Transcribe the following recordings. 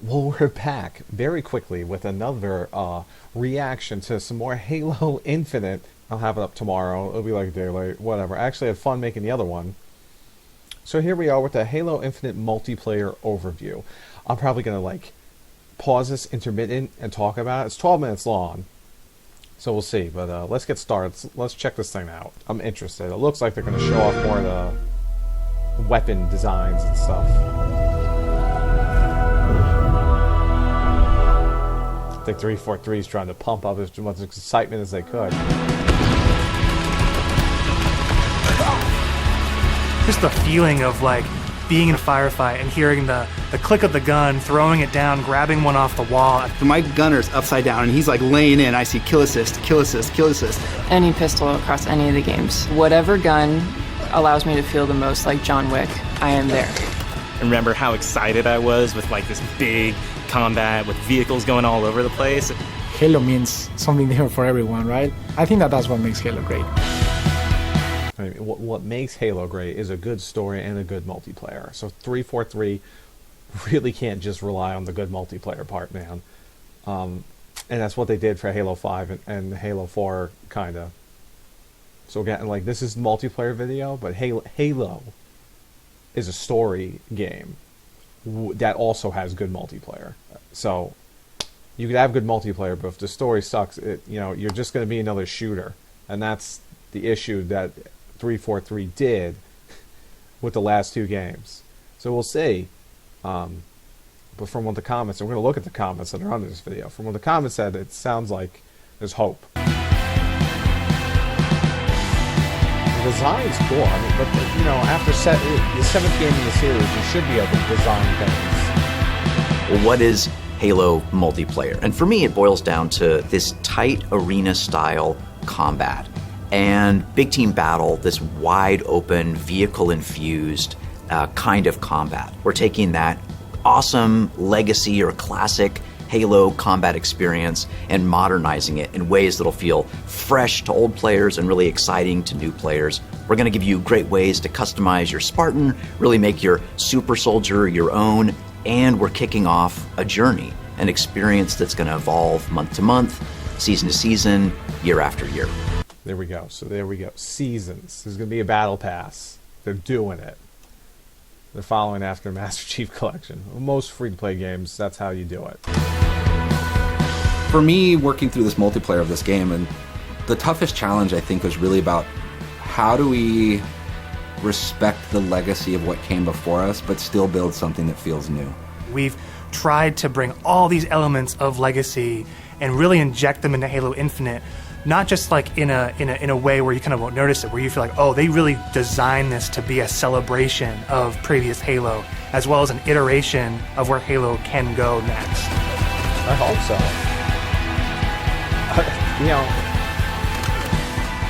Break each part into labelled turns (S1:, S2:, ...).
S1: Well, we're back very quickly with another reaction to some more Halo Infinite. I'll have it up tomorrow. It'll be like a day late, whatever. I actually had fun making the other one. So here we are with the Halo Infinite multiplayer overview. I'm probably going to like pause this intermittent and talk about it. It's 12 minutes long, so we'll see. But let's get started. Let's check this thing out. I'm interested. It looks like they're going to show off more of the weapon designs and stuff. I think 343 is trying to pump up as much excitement as they could.
S2: Just the feeling of like being in a firefight and hearing the click of the gun, throwing it down, grabbing one off the wall.
S3: My gunner's upside down and he's like laying in. I see kill assist, kill assist, kill assist.
S4: Any pistol across any of the games. Whatever gun allows me to feel the most like John Wick, I am there.
S5: I remember how excited I was with like this big combat with vehicles going all over the place.
S6: Halo means something different for everyone, right? I think that's what makes Halo great.
S1: I mean, what makes Halo great is a good story and a good multiplayer. So 343 really can't just rely on the good multiplayer part, man. And that's what they did for Halo 5 and Halo 4, kind of. So again, like, this is multiplayer video, but Halo is a story game that also has good multiplayer. So you could have good multiplayer, but if the story sucks, you're just going to be another shooter. And that's the issue that 343 did with the last two games. So we'll see. But from what the comments, and we're going to look at the comments that are under this video. From what the comments said, it sounds like there's hope. The design's cool. I mean, but after the seventh game in the series, you should be able to design things.
S7: Well, what is Halo multiplayer? And for me, it boils down to this tight arena-style combat and big team battle, this wide open, vehicle-infused kind of combat. We're taking that awesome legacy or classic Halo combat experience and modernizing it in ways that'll feel fresh to old players and really exciting to new players. We're going to give you great ways to customize your Spartan, really make your super soldier your own, and we're kicking off a journey, an experience that's going to evolve month to month, season to season, year after year.
S1: There we go. So there we go. Seasons. There's going to be a battle pass. They're doing it. They're following after Master Chief Collection. Most free-to-play games, that's how you do it.
S8: For me, working through this multiplayer of this game, and the toughest challenge, I think, was really about how do we respect the legacy of what came before us, but still build something that feels new.
S2: We've tried to bring all these elements of legacy and really inject them into Halo Infinite, not just like in a way where you kind of won't notice it, where you feel like, oh, they really designed this to be a celebration of previous Halo, as well as an iteration of where Halo can go next.
S1: I hope so.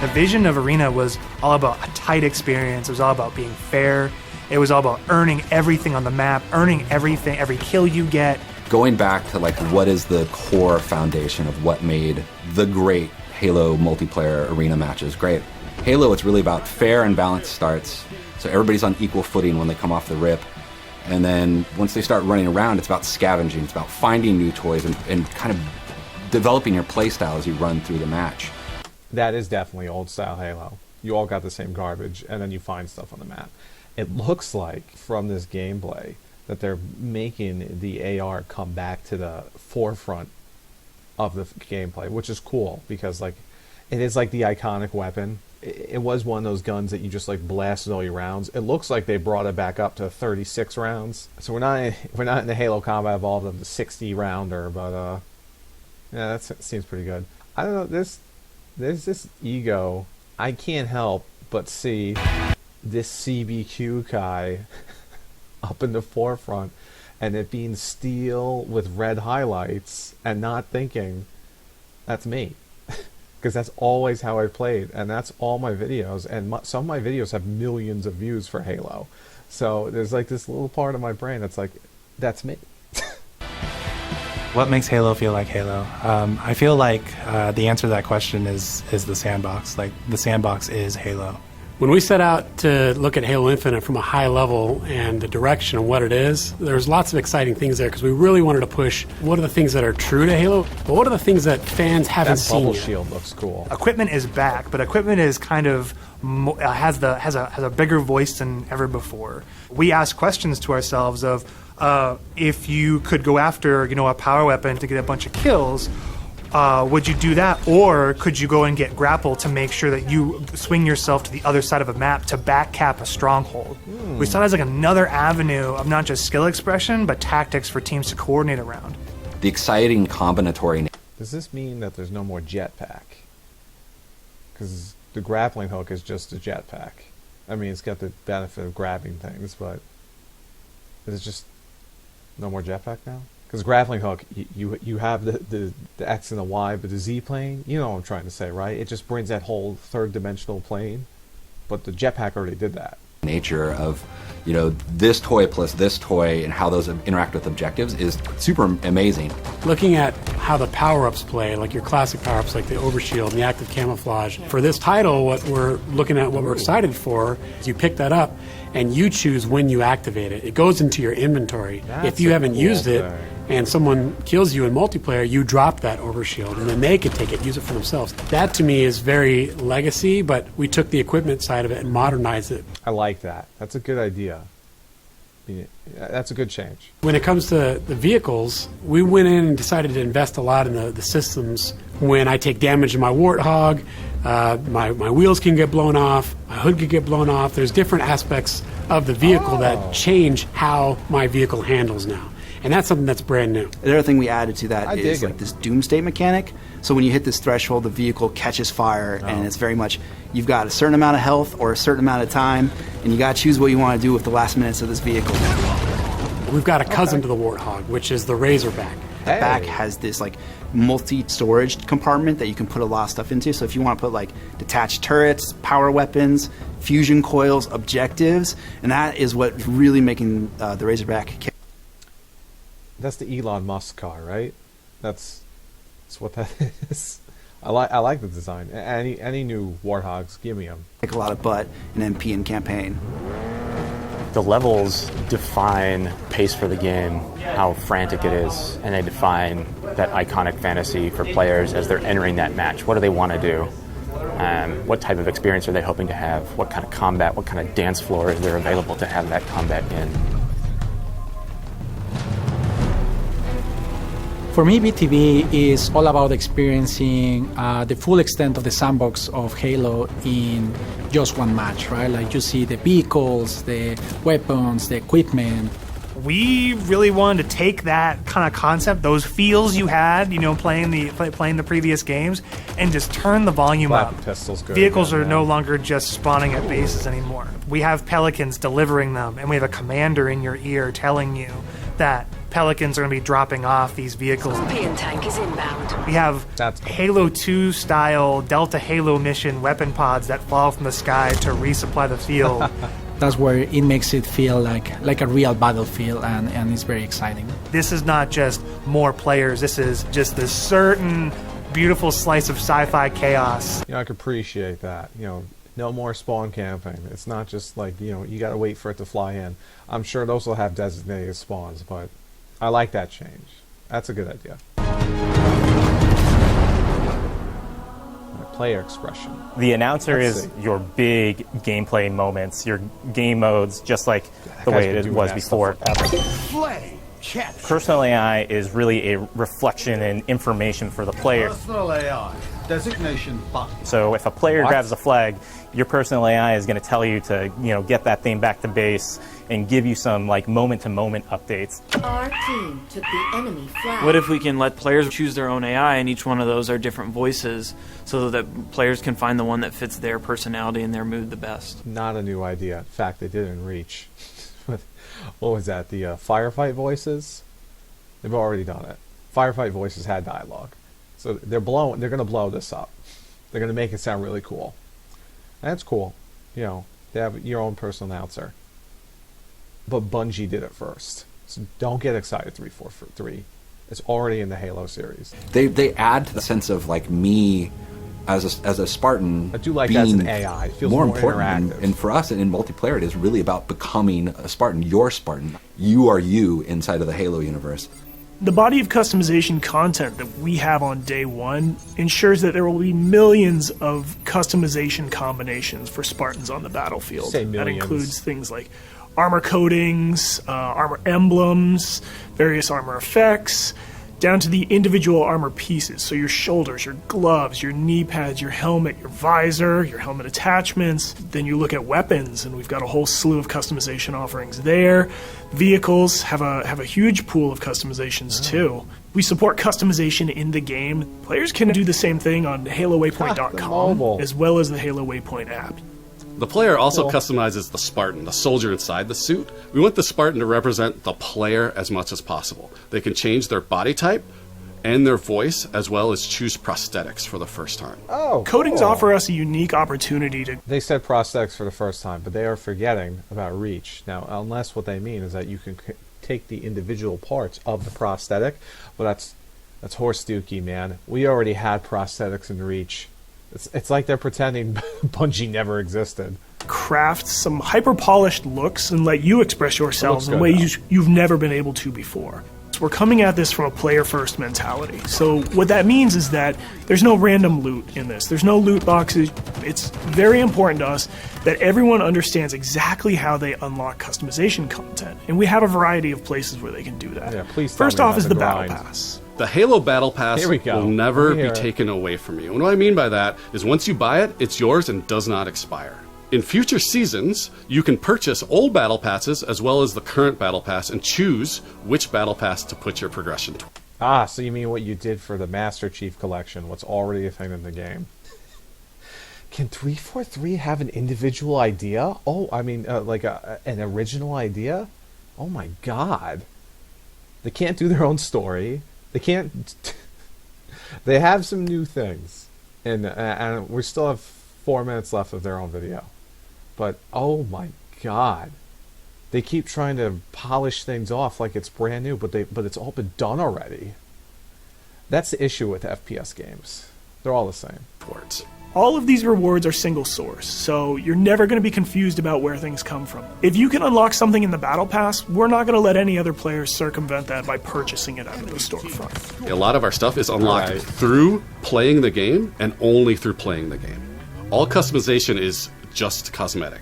S2: The vision of Arena was all about a tight experience. It was all about being fair. It was all about earning everything on the map, earning everything, every kill you get.
S8: Going back to like what is the core foundation of what made the great Halo multiplayer arena matches great. Halo, it's really about fair and balanced starts, so everybody's on equal footing when they come off the rip. And then once they start running around, it's about scavenging, it's about finding new toys and kind of developing your playstyle as you run through the match.
S1: That is definitely old style Halo. You all got the same garbage, and then you find stuff on the map. It looks like, from this gameplay, that they're making the AR come back to the forefront of the gameplay, which is cool, because like it is like the iconic weapon. It was one of those guns that you just like blasted all your rounds. It looks like they brought it back up to 36 rounds. So we're not in the Halo Combat Evolved of the 60 rounder, but yeah, that seems pretty good. I don't know, there's this ego. I can't help but see this CBQ guy up in the forefront, and it being steel with red highlights, and not thinking, that's me. Because that's always how I played, and that's all my videos, and some of my videos have millions of views for Halo. So there's like this little part of my brain that's like, that's me.
S2: What makes Halo feel like Halo? I feel like the answer to that question is the sandbox. Like, the sandbox is Halo.
S9: When we set out to look at Halo Infinite from a high level and the direction of what it is, there's lots of exciting things there because we really wanted to push what are the things that are true to Halo, but what are the things that fans haven't seen
S1: bubble
S9: yet.
S1: shield looks cool.
S2: Equipment is back, but equipment is kind of has a bigger voice than ever before. We ask questions to ourselves of if you could go after a power weapon to get a bunch of kills. Would you do that, or could you go and get grapple to make sure that you swing yourself to the other side of a map to back cap a stronghold? We saw it as like another avenue of not just skill expression, but tactics for teams to coordinate around.
S8: The exciting combinatory.
S1: Does this mean that there's no more jetpack? Because the grappling hook is just a jetpack. I mean, it's got the benefit of grabbing things, but is it just no more jetpack now? Because grappling hook, you have the X and the Y, but the Z plane, you know what I'm trying to say, right? It just brings that whole third-dimensional plane, but the jetpack already did that.
S8: Nature of, this toy plus this toy and how those interact with objectives is super amazing.
S9: Looking at how the power-ups play, like your classic power-ups like the overshield and the active camouflage. For this title, what we're looking at, what we're excited for, is you pick that up and you choose when you activate it. It goes into your inventory. If you haven't used it and someone kills you in multiplayer, you drop that overshield and then they can take it, use it for themselves. That to me is very legacy, but we took the equipment side of it and modernized it.
S1: I like that. That's a good idea. That's a good change.
S9: When it comes to the vehicles, we went in and decided to invest a lot in the systems. When I take damage in my Warthog, my wheels can get blown off, my hood can get blown off. There's different aspects of the vehicle that change how my vehicle handles now. And that's something that's brand new.
S3: The other thing we added to that is like this doomsday mechanic. So when you hit this threshold, the vehicle catches fire, and it's very much, you've got a certain amount of health or a certain amount of time, and you got to choose what you want to do with the last minutes of this vehicle.
S9: We've got a cousin to the Warthog, which is the Razorback.
S3: The back has this like multi-storage compartment that you can put a lot of stuff into. So if you want to put like detached turrets, power weapons, fusion coils, objectives, and that is what's really making the Razorback.
S1: That's the Elon Musk car, right? That's what that is. I like the design. Any new Warthogs, give me them.
S3: Take a lot of butt in MP and campaign.
S10: The levels define pace for the game, how frantic it is, and they define that iconic fantasy for players as they're entering that match. What do they want to do? What type of experience are they hoping to have? What kind of combat, what kind of dance floor is there available to have that combat in?
S6: For me, BTV is all about experiencing the full extent of the sandbox of Halo in just one match, right? Like you see the vehicles, the weapons, the equipment.
S2: We really wanted to take that kind of concept, those feels you had, playing the previous games, and just turn the volume up.
S1: Pistol's good
S2: Vehicles
S1: again,
S2: are no longer just spawning at bases anymore. We have Pelicans delivering them, and we have a commander in your ear telling you that Pelicans are going to be dropping off these vehicles.
S11: European tank is inbound.
S2: We have
S1: That's
S2: Halo 2 style Delta Halo mission weapon pods that fall from the sky to resupply the field.
S6: That's where it makes it feel like a real battlefield, and it's very exciting.
S2: This is not just more players. This is just this certain beautiful slice of sci-fi chaos.
S1: I can appreciate that. No more spawn camping. It's not just like, you got to wait for it to fly in. I'm sure those will have designated spawns, but I like that change. That's a good idea. Player expression.
S5: The announcer is your big gameplay moments, your game modes, just like the way it was before. Personal AI is really a reflection and information for the player.
S12: Personal AI. Designation button.
S5: So if a player grabs a flag, your personal AI is going to tell you to, get that thing back to base and give you some moment-to-moment updates.
S11: Our team took the enemy flag.
S13: What if we can let players choose their own AI, and each one of those are different voices, so that players can find the one that fits their personality and their mood the best?
S1: Not a new idea. In fact, they did in Reach. What was that? The firefight voices? They've already done it. Firefight voices had dialogue. So they're going to blow this up. They're going to make it sound really cool. And that's cool. They have your own personal announcer. But Bungie did it first. So don't get excited, 343. It's already in the Halo series.
S8: They add to the sense of like me as a Spartan,
S1: I do like
S8: being
S1: that as an AI. It feels more
S8: important.
S1: interactive.
S8: And for us in multiplayer, it is really about becoming a Spartan. Your Spartan. You are you inside of the Halo universe.
S14: The body of customization content that we have on day one ensures that there will be millions of customization combinations for Spartans on the battlefield.
S1: Say
S14: That
S1: millions.
S14: includes things like armor coatings, armor emblems, various armor effects, down to the individual armor pieces. So your shoulders, your gloves, your knee pads, your helmet, your visor, your helmet attachments. Then you look at weapons, and we've got a whole slew of customization offerings there. Vehicles have a huge pool of customizations too. We support customization in the game. Players can do the same thing on
S1: the
S14: HaloWaypoint.com
S1: mobile.
S14: as well as the Halo Waypoint app.
S15: The player also
S1: Cool.
S15: customizes the Spartan, the soldier inside the suit. We want the Spartan to represent the player as much as possible. They can change their body type and their voice, as well as choose prosthetics for the first time.
S1: Oh,
S14: Coatings
S1: cool.
S14: offer us a unique opportunity to
S1: They said prosthetics for the first time, but they are forgetting about reach. Now, unless what they mean is that you can take the individual parts of the prosthetic, but that's horse dookie, man. We already had prosthetics in reach. It's like they're pretending Bungie never existed.
S14: craft some hyper-polished looks and let you express yourselves in
S1: good,
S14: ways you've never been able to before. So we're coming at this from a player-first mentality. So what that means is that there's no random loot in this. There's no loot boxes. It's very important to us that everyone understands exactly how they unlock customization content. And we have a variety of places where they can do that.
S1: Yeah, please tell
S14: First
S1: me
S14: off
S1: about
S14: is the Battle
S1: grind.
S14: Pass.
S15: The Halo Battle Pass
S1: Here we go.
S15: will never
S1: We
S15: be
S1: hear it.
S15: taken away from you. And what I mean by that is once you buy it, it's yours and does not expire. In future seasons, you can purchase old Battle Passes as well as the current Battle Pass and choose which Battle Pass to put your progression to.
S1: Ah, so you mean what you did for the Master Chief Collection, what's already a thing in the game. Can 343 have an individual idea? Oh, I mean, like an original idea? Oh my god. They can't do their own story. They can't... They have some new things. And we still have 4 minutes left of their own video. But, oh my god. They keep trying to polish things off like it's brand new, but it's all been done already. That's the issue with FPS games. They're all the same.
S15: Towards.
S14: All of these rewards are single source, so you're never going to be confused about where things come from. If you can unlock something in the Battle Pass, we're not going to let any other players circumvent that by purchasing it out of the storefront.
S15: A lot of our stuff is unlocked
S1: Right.
S15: through playing the game and only through playing the game. All customization is just cosmetic.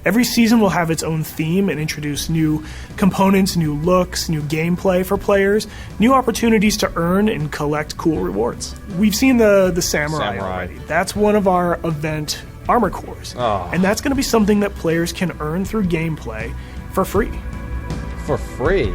S14: Every season will have its own theme and introduce new components, new looks, new gameplay for players, new opportunities to earn and collect cool rewards. We've seen the Samurai already. That's one of our event armor cores.
S1: Oh.
S14: And that's going to be something that players can earn through gameplay for free.
S1: For free?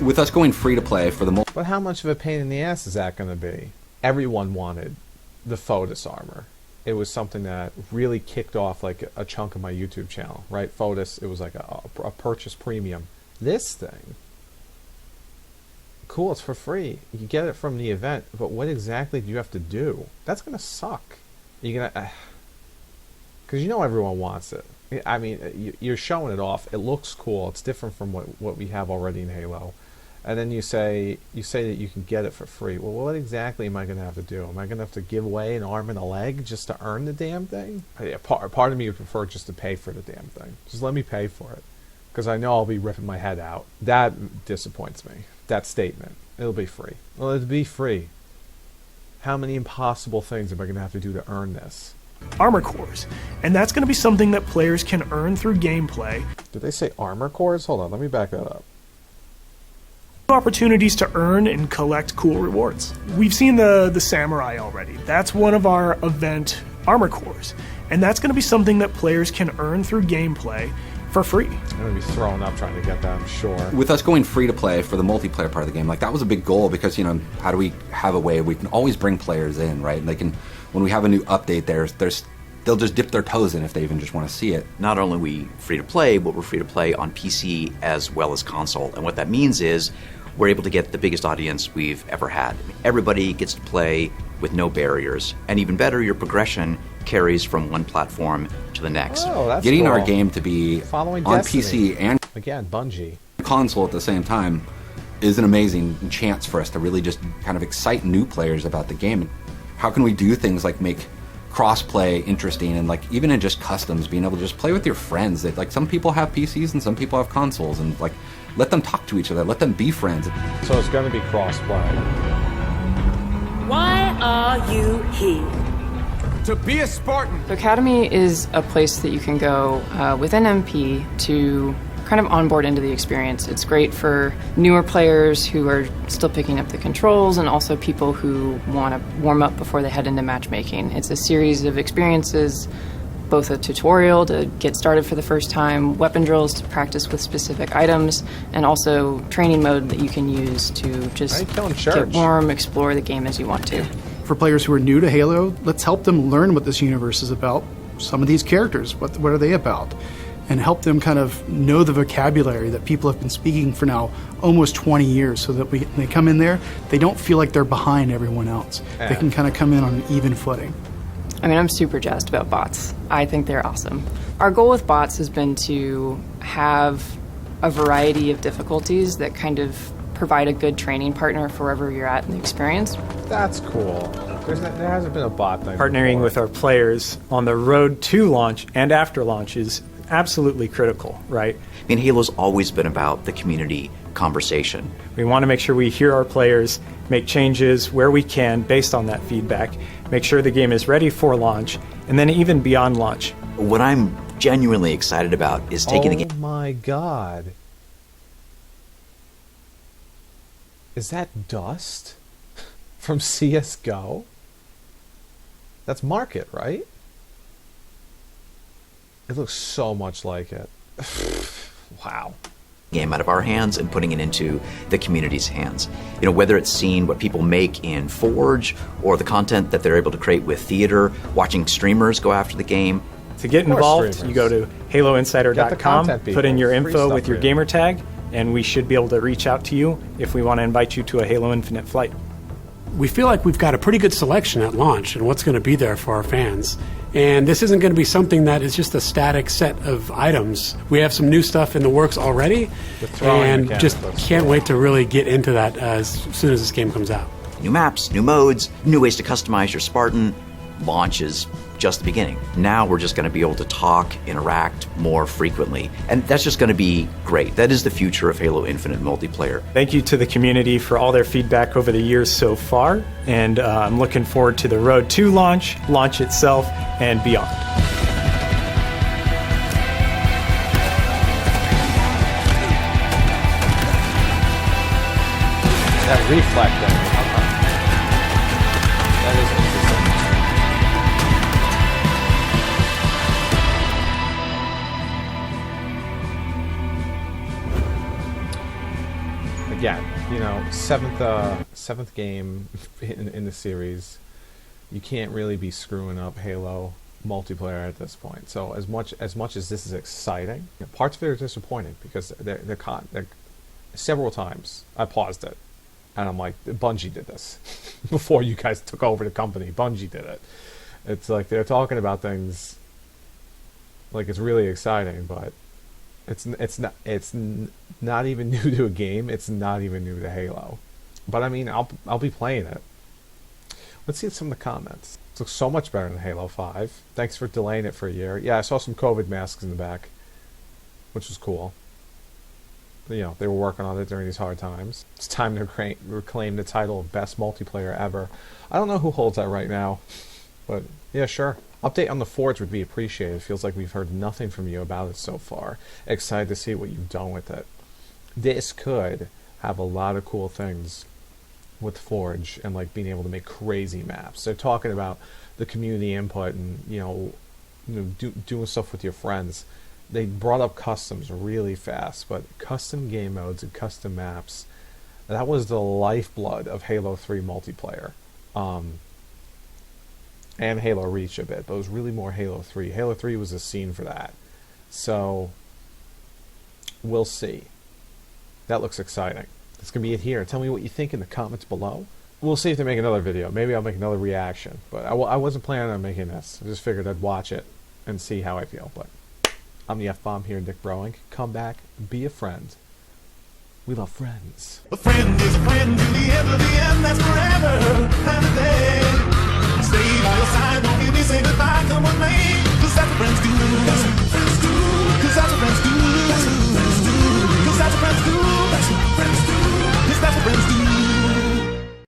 S8: With us going free to play for the
S1: But how much of a pain in the ass is that going to be? Everyone wanted the Fotis armor. It was something that really kicked off like a chunk of my YouTube channel, right? Fotis, it was like a purchase premium. This thing, cool, it's for free. You can get it from the event, but what exactly do you have to do? That's going to suck. You're going to... Because you know everyone wants it. I mean, you're showing it off. It looks cool. It's different from what we have already in Halo. And then you say that you can get it for free. Well, what exactly am I going to have to do? Am I going to have to give away an arm and a leg just to earn the damn thing? Yeah, part of me would prefer just to pay for the damn thing. Just let me pay for it. Because I know I'll be ripping my head out. That disappoints me. That statement. It'll be free. Well, it'll be free. How many impossible things am I going to have to do to earn this?
S14: Armor cores. And that's going to be something that players can earn through gameplay.
S1: Did they say armor cores? Hold on, let me back that up.
S14: Opportunities to earn and collect cool rewards. We've seen the Samurai already. That's one of our event armor cores. And that's going to be something that players can earn through gameplay for free.
S1: I'm going to be throwing up trying to get that, I'm sure.
S8: With us going free to play for the multiplayer part of the game, like that was a big goal because, you know, how do we have a way we can always bring players in, right? And they can, when we have a new update, they'll just dip their toes in if they even just want to see it.
S7: Not only are we free to play, but we're free to play on PC as well as console. And what that means is we're able to get the biggest audience we've ever had. Everybody gets to play with no barriers. And even better, your progression carries from one platform to the next.
S1: Oh, that's
S8: Getting
S1: cool.
S8: our game to be
S1: Following
S8: on
S1: Destiny.
S8: PC and
S1: Again, Bungie.
S8: console at the same time is an amazing chance for us to really just kind of excite new players about the game. How can we do things like make cross-play interesting, and like even in just customs, being able to just play with your friends. That like some people have PCs and some people have consoles, and like let them talk to each other, let them be friends.
S1: So it's going to be cross-play.
S11: Why are you here?
S16: To be a Spartan.
S4: So Academy is a place that you can go within MP to kind of onboard into the experience. It's great for newer players who are still picking up the controls, and also people who want to warm up before they head into matchmaking. It's a series of experiences, both a tutorial to get started for the first time, weapon drills to practice with specific items, and also training mode that you can use to just get warm, explore the game as you want to.
S17: For players who are new to Halo, let's help them learn what this universe is about. Some of these characters, what are they about? And help them kind of know the vocabulary that people have been speaking for now almost 20 years, so that when they come in there, they don't feel like they're behind everyone else. They can kind of come in on an even footing.
S4: I mean, I'm super jazzed about bots. I think they're awesome. Our goal with bots has been to have a variety of difficulties that kind of provide a good training partner for wherever you're at in the experience.
S1: That's cool. There hasn't been a bot thing
S18: Partnering
S1: before.
S18: with our players on the road to launch and after launch is absolutely critical, right?
S7: I mean, Halo's always been about the community conversation.
S18: We want to make sure we hear our players, make changes where we can based on that feedback, make sure the game is ready for launch, and then even beyond launch.
S7: What I'm genuinely excited about is taking the game.
S1: Oh my god. Is that dust from CSGO? That's Market, right? It looks so much like it. Wow.
S7: Game out of our hands and putting it into the community's hands. You know, whether it's seeing what people make in Forge or the content that they're able to create with theater, watching streamers go after the game.
S18: To get involved, you go to haloinsider.com, put in your info with your gamer tag, and we should be able to reach out to you if we want to invite you to a Halo Infinite flight.
S9: We feel like we've got a pretty good selection at launch and what's going to be there for our fans. And this isn't going to be something that is just a static set of items. We have some new stuff in the works already, and just can't wait to really get into that as soon as this game comes out.
S7: New maps, new modes, new ways to customize your Spartan. Launch is just the beginning. Now we're just going to be able to talk, interact more frequently, and that's just going to be great. That is the future of Halo Infinite multiplayer.
S18: Thank you to the community for all their feedback over the years so far, and I'm looking forward to the road to launch, launch itself, and beyond.
S1: That reflecting. That is interesting. Again, you know, seventh game in the series, you can't really be screwing up Halo multiplayer at this point. So as much as this is exciting, parts of it are disappointing because they're several times I paused it and I'm like, Bungie did this before you guys took over the company. Bungie did it. It's like they're talking about things like it's really exciting, but it's not even new to a game. It's not even new to Halo. But I mean, I'll be playing it. Let's see some of the comments. It looks so much better than Halo 5. Thanks for delaying it for a year. Yeah, I saw some COVID masks in the back, which was cool. You know, they were working on it during these hard times. It's time to reclaim the title of best multiplayer ever. I don't know who holds that right now, but yeah, sure. Update on the Forge would be appreciated. It feels like we've heard nothing from you about it so far. Excited to see what you've done with it. This could have a lot of cool things with Forge and like being able to make crazy maps. They're talking about the community input and doing stuff with your friends. They brought up customs really fast, but custom game modes and custom maps, that was the lifeblood of Halo 3 multiplayer. And Halo Reach a bit, but it was really more Halo 3. Halo 3 was a scene for that. So, we'll see. That looks exciting. That's going to be it here. Tell me what you think in the comments below. We'll see if they make another video. Maybe I'll make another reaction. But I wasn't planning on making this. I just figured I'd watch it and see how I feel. But I'm the F-Bomb here, NicBroInc. Come back, be a friend. We love friends.
S16: A friend is a friend to the end of the